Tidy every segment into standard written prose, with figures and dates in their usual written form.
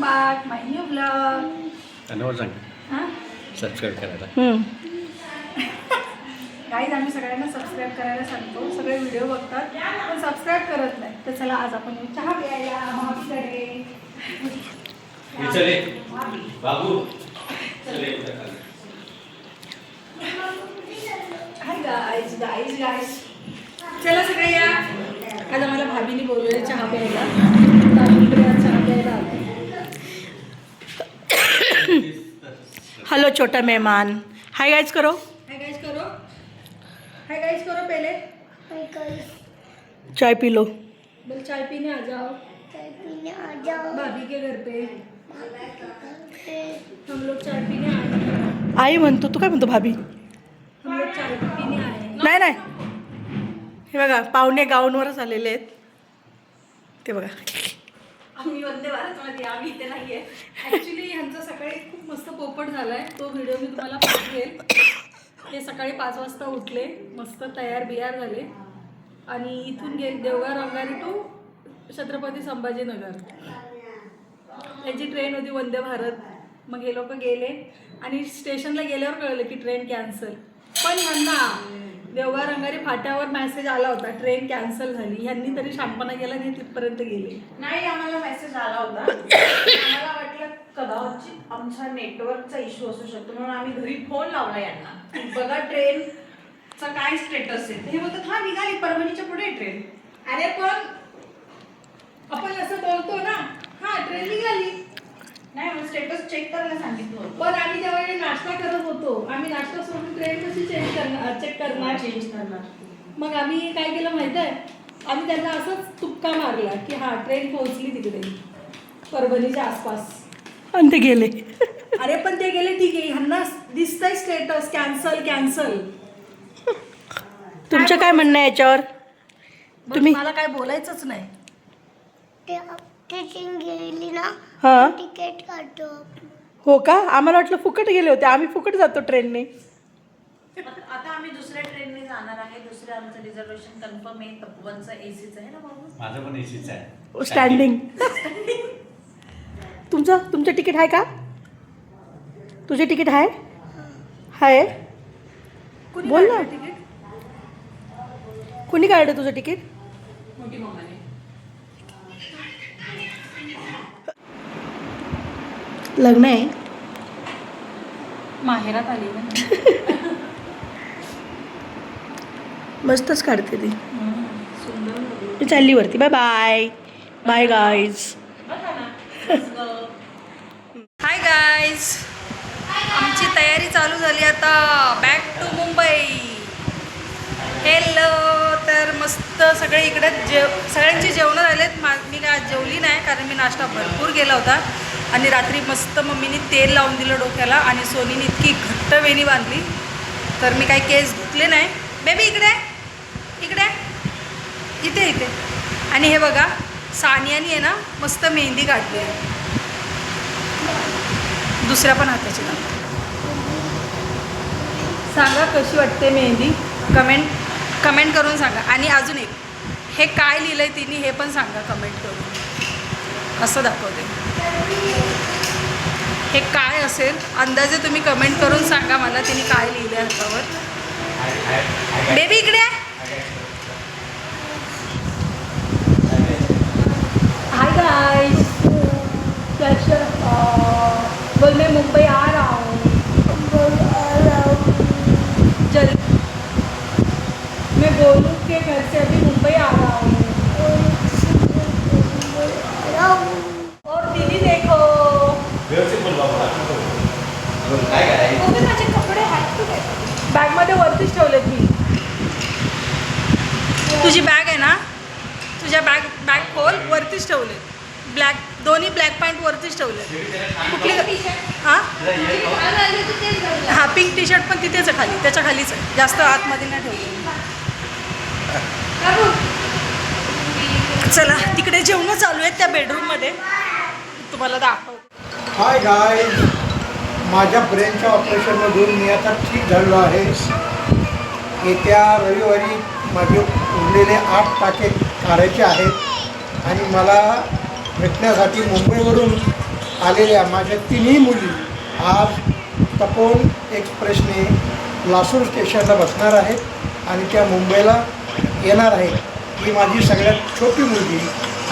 back my new vlog. धन्यवाद सांग हां सबस्क्राईब करायला. गाईज आम्ही सगळ्यांना सबस्क्राईब करायला सांगतो. सगळे व्हिडिओ बघतात पण सबस्क्राईब करत नाही. तर चला आज आपण चहा प्यायला भाभीकडे. चले बाबू चले. हाय गाईज गाईज गाईज चला सगळे या. आज आम्हाला भाभीने बोलवले चहा प्यायला. तर आम्ही इकडे आज चहा प्यायला आलो. हेलो छोटा मेहमान. हाय गाइस करो. हाय गाइस करो. हाय गाइस करो पहले. हाय गाइस चाय पी लो. बोल चाय पीने आ जाओ. चाय पीने आ जाओ भाभी के घर पे हम लोग चाय पीने आए. आई म्हणतो तू काय म्हणतो भाभी. हम लोग चाय पीने आए. नाही नाही हे बघा पाहुणे गाऊनवरच आलेले आहेत ते बघा. आम्ही वंदे भारतमध्ये आम्ही इथे नाहीये. ॲक्च्युली ह्यांचा सकाळी खूप मस्त पोपट झालाय. तो व्हिडिओ मी तुम्हाला पाठवेल. ते सकाळी 5 वाजता उठले, मस्त तयार बियार झाले आणि इथून गेले देवगाव रंगारी टू छत्रपती संभाजीनगर. त्यांची ट्रेन होती वंदे भारत. मग हे लोक गेले आणि स्टेशनला गेल्यावर कळलं की ट्रेन कॅन्सल. पण ह्यांना देवगाव रंगारी फाट्यावर मेसेज आला होता ट्रेन कॅन्सल झाली. ह्यांनी तरी शांतपणा केला नाही, तिथपर्यंत गेले. नाही आम्हाला मेसेज आला होता. आम्हाला वाटलं कदाचित आमचा नेटवर्कचा इश्यू असू शकतो म्हणून आम्ही घरी फोन लावला यांना. बघा ट्रेनचा काय स्टेटस आहे. हे बोलतात हा निघाली परभणीच्या पुढे ट्रेन. अरे पण आपण असं बोलतो ना, हा ट्रेन निघाली. नाही मग स्टेटस चेक करायला सांगितलं होतं. पण आम्ही त्यावेळी नाश्ता करत होतो. आम्ही नाश्ता सोडून ट्रेन कशी चेक करणार. चेंज करणार. मग आम्ही काय केलं माहिती आहे, आम्ही त्यांना असंच तुक्का मारला की हा ट्रेन पोहोचली तिकडे परभणीच्या आसपास. आणि ते गेले. अरे पण ते गेले ठीक आहे. ह्यांना दिसतंय स्टेटस कॅन्सल कॅन्सल. तुमचं काय म्हणणं आहे याच्यावर. तुम्ही मला काय बोलायचंच नाही. ते ट्रेन गेली ना हां तिकीट काढतो. हो का. आम्हाला वाटलं फुकट गेले होते. आम्ही फुकट जातो ट्रेनने. आता आम्ही दुसऱ्या ट्रेनने जाणार आहे. दुसरं आमचं रिझर्वेशन कन्फर्म आहे. तपोवनचं एसीचं आहे ना बाबू. माझं पण एसीच आहे. स्टँडिंग. तुमचं तिकीट आहे का. तुझे तिकीट आहे. आहे कुणी बोल ना. काढलं तिकीट? कोणी काढलं तुझं तिकीट. मोठी मम्माने. लग्न आहे. माहेरात आली ना. मस्तच काढते ती. सुंदर मी चालली वरती. Bye bye. Bye guys. Hi guys आमची तयारी चालू झाली आता. Back to Mumbai. हेलो. तर मस्त सगळे इकडे सगळ्यांची जेवणं झालेत. मी काय आज जेवली नाही कारण मी नाश्ता भरपूर केला होता आणि रात्री मस्त मम्मीने तेल लावून दिलं डोक्याला आणि सोनीने इतकी घट्ट वेणी बांधली तर मी काही केस धुतले नाही. बेबी इकडे इकडे इथे इथे. आणि हे बघा सानियानी आहे ना मस्त मेहंदी काढली आहे. दुसऱ्या पण हाताची ना. सांगा कशी वाटते मेहंदी. कमेंट करून सांगा. आणि अजून एक हे काय लिहिलं आहे तिने हे पण सांगा कमेंट करून. असं दाखवते. हे काय असेल अंदाजे तुम्ही कमेंट करून सांगा मला तिने काय लिहिलं आहे हातावर. बेबी इकडे आहे. हाय गाइस कैसे बोल मैं मुंबई आ रहा हूँ. जल मैं बोलूँ के घर से अभी मुंबई आ रहा हूँ. और दीदी देखो व्यवस्थित बोल बाबा. काय करायचं. मम्मी माझे कपडे आहेत कुठे. बॅगमध्ये वरतीच ठेवलेत मी. तुझी बॅग आहे ना तुझ्या बॅग खोल वरतीच ठेवले. ब्लॅक दोन्ही ब्लॅक पॅन्ट वरतीच ठेवले. कुठली हां हां पिंक टी शर्ट पण तिथेच आहे खाली. त्याच्या खालीच आहे. जास्त आतमध्ये नाही ठेवले. चला तिकडे जेवणं चालू आहेत त्या बेडरूममध्ये. तुम्हाला दाखवते. हाय गाईज माझ्या ब्रेनच्या ऑपरेशनमधून मी आता ठीक झालो आहे. येत्या रविवारी माझे उरलेले 8 टाके काढायचे आहेत आणि मला भेटण्यासाठी मुंबईवरून आलेल्या माझ्या तिन्ही मुली आज तपोवन एक्सप्रेसने लासूर स्टेशनला बसणार आहेत आणि त्या मुंबईला येणार आहेत. ही माझी सगळ्यात छोटी मुलगी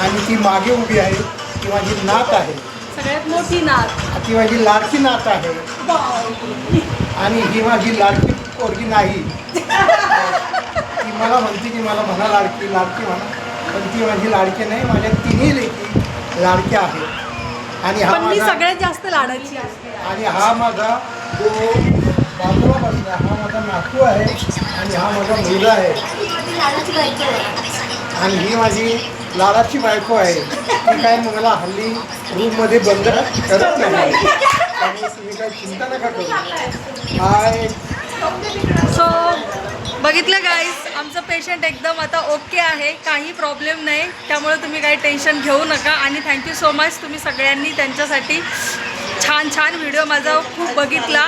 आणि ती मागे उभी आहे. ती माझी नात आहे. सगळ्यात मोठी नात. ती माझी लाडकी नात आहे. आणि ही माझी लाडकी पोरगी नाही. ती मला म्हणते की मला म्हणा लाडकी लाडकी म्हणा, पण ती माझी लाडकी नाही. माझ्या तिन्ही लेकी लाडक्या आहेत. आणि हा पण मी माझा सगळ्यात जास्त लाडाची आहे. आणि हा माझा जो बाजूला बसला हा माझा नातू आहे आणि हा माझा मुलगा आहे आणि ही माझी लाडाची बायको आहे. ती काय मला हल्ली रूममध्ये बंद करत नाही, त्यामुळे तुम्ही काही चिंता नका करू. हाय. सो बघितलं गाईज, आमचं पेशंट एकदम आता ओके आहे, काही प्रॉब्लेम नाही. त्यामुळे तुम्ही काही टेन्शन घेऊ नका. आणि थँक्यू सो मच, तुम्ही सगळ्यांनी त्यांच्यासाठी छान छान व्हिडिओ माझा खूप बघितला.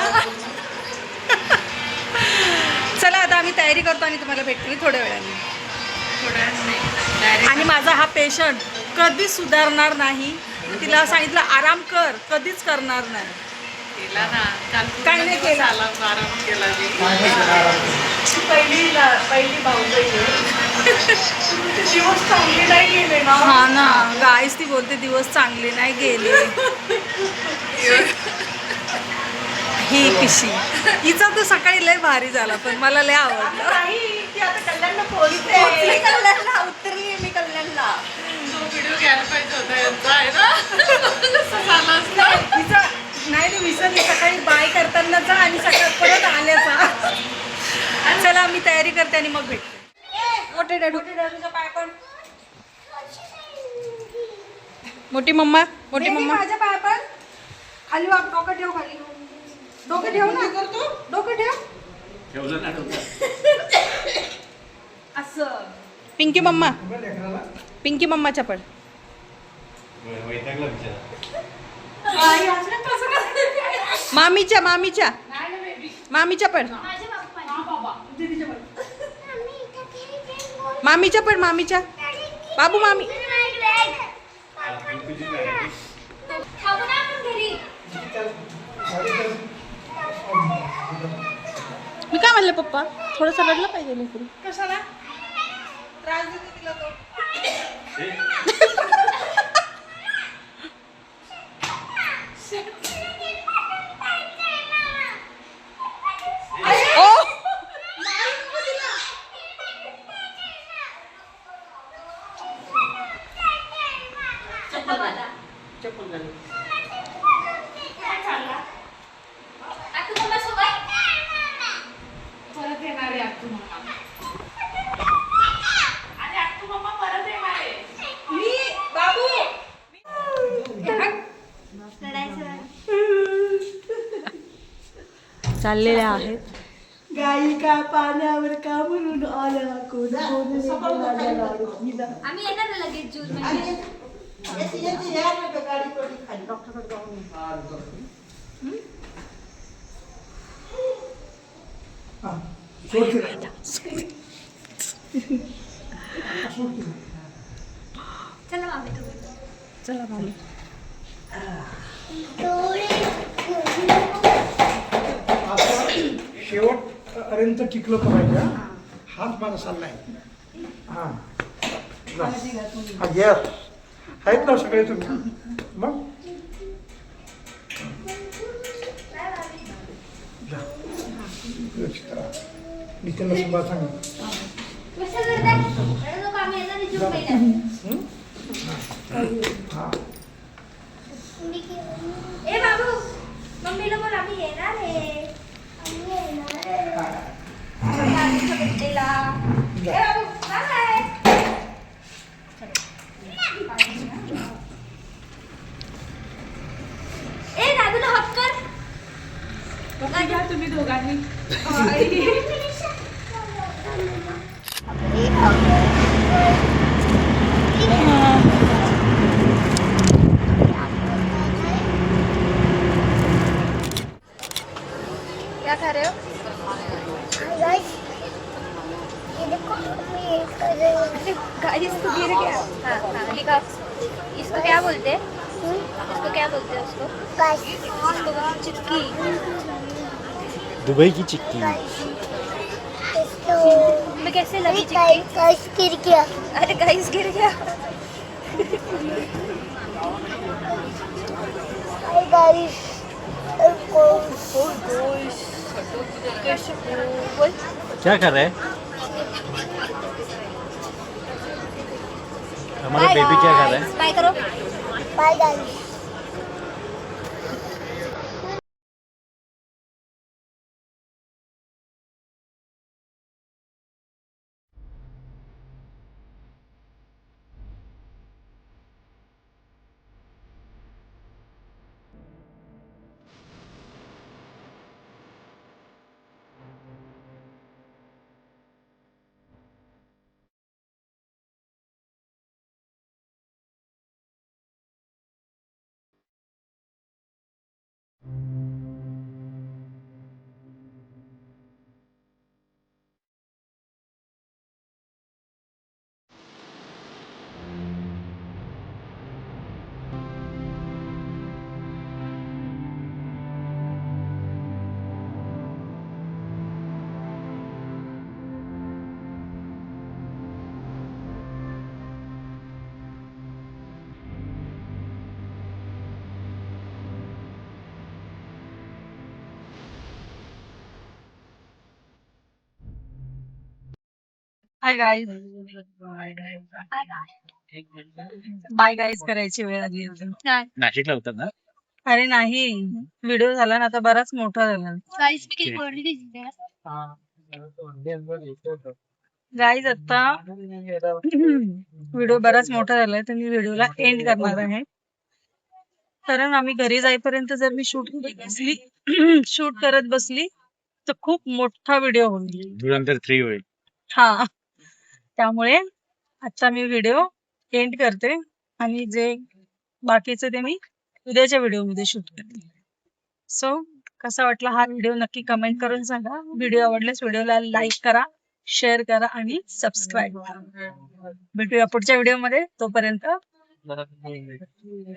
चला आता आम्ही तयारी करतो आणि तुम्हाला भेटतो मी थोड्या वेळाने. आणि माझा हा पेशंट कधीच सुधारणार नाही. तिला सांगितलं आराम कर, कधीच करणार नाही. काय नाही केला. पहिली भाऊजाई दिवस चांगले नाही गेले ना. हा ना गाईस, ती बोलते दिवस चांगले नाही गेले. ही पिशी हिचा तर सकाळी लय भारी झाला, पण मला लय आवडलं. नाही, ती आता कल्याणला पोहोचते. कल्याणला उतरली मी कल्याणला. हिचा नाही रे, विसरली सकाळी बाय करताना जा आणि सकाळ परत आल्याचा. चला मी तयारी करते आणि मग भेटते. मोठे डॅडू, पाय पण. मोठी मम्मा, मोठी मम्मा माझ्या पाय पण. खाली वाग, डोकं ठेव खाली. डोकं ठेव ना, करतो डोकं ठेव. ठेवलं ना डोकं. असं. पिंकी मम्मा, पिंकी मम्माच्या पण. वैतागला बिचारा. मामीच्या मामीच्या मामीच्या पण. मामीच्या पण, मामीच्या. बाबू मामी. मी काय म्हणले पप्पा, थोडंसं रडलं पाहिजे लेकरू. कशाला त्रास देते तिला तो. चाललेल्या आहेत. गाई का पाण्यावर का म्हणून आल्या कोण आम्ही येणार ना लगेच जून मध्ये. चला मामी तुम्ही. चला मामी. शेवटपर्यंत टिकलं पाहिजे. हाच माझा सल्ला आहे. हां येस आहेत ना सगळे तुम्ही. मग नितीनला सुद्धा सांग. ए बाबू, मम्मीला बोल आम्ही येणार आहे. ए दादूला हक कर. तुम्ही दोघांनी. क्या खा रहे हो? ये देखो मैं कर रही हूँ. गाइस तो गिर गया. हाँ हाँ. इसको क्या बोलते हैं? इसको क्या बोलते हैं उसको? उसको बोलते हैं चिक्की। दुबई की चिक्की मैं कैसे लगी चिक्की? अरे गाइस गिर गया। बोल। क्या कर रहे हैं हमारा बेबी, क्या कर रहा है? बाय करो। Bye guys. Hi guys, bye guys करायची वेळ आली अजून. नाशिकला होतात ना? अरे नाही, व्हिडिओ झाला ना आता बराच मोठा झाला. गाइस मी किती बोलली दिसते. गाईज आता व्हिडिओ बराच मोठा झालाय तर मी व्हिडिओला एंड करणार आहे. कारण आम्ही घरी जाईपर्यंत जर मी शूट करत बसली तर खूप मोठा व्हिडिओ होईल. धुरंधर 3 होईल. हा, त्यामुळे आता मी व्हिडिओ एंड करते आणि जे बाकीचं ते मी उद्याच्या व्हिडिओमध्ये शूट करते. सो कसा वाटला हा व्हिडिओ नक्की कमेंट करून सांगा. व्हिडिओ आवडल्यास व्हिडिओला लाईक करा, शेअर करा आणि सबस्क्राईब करा. भेटूया पुढच्या व्हिडिओमध्ये. तोपर्यंत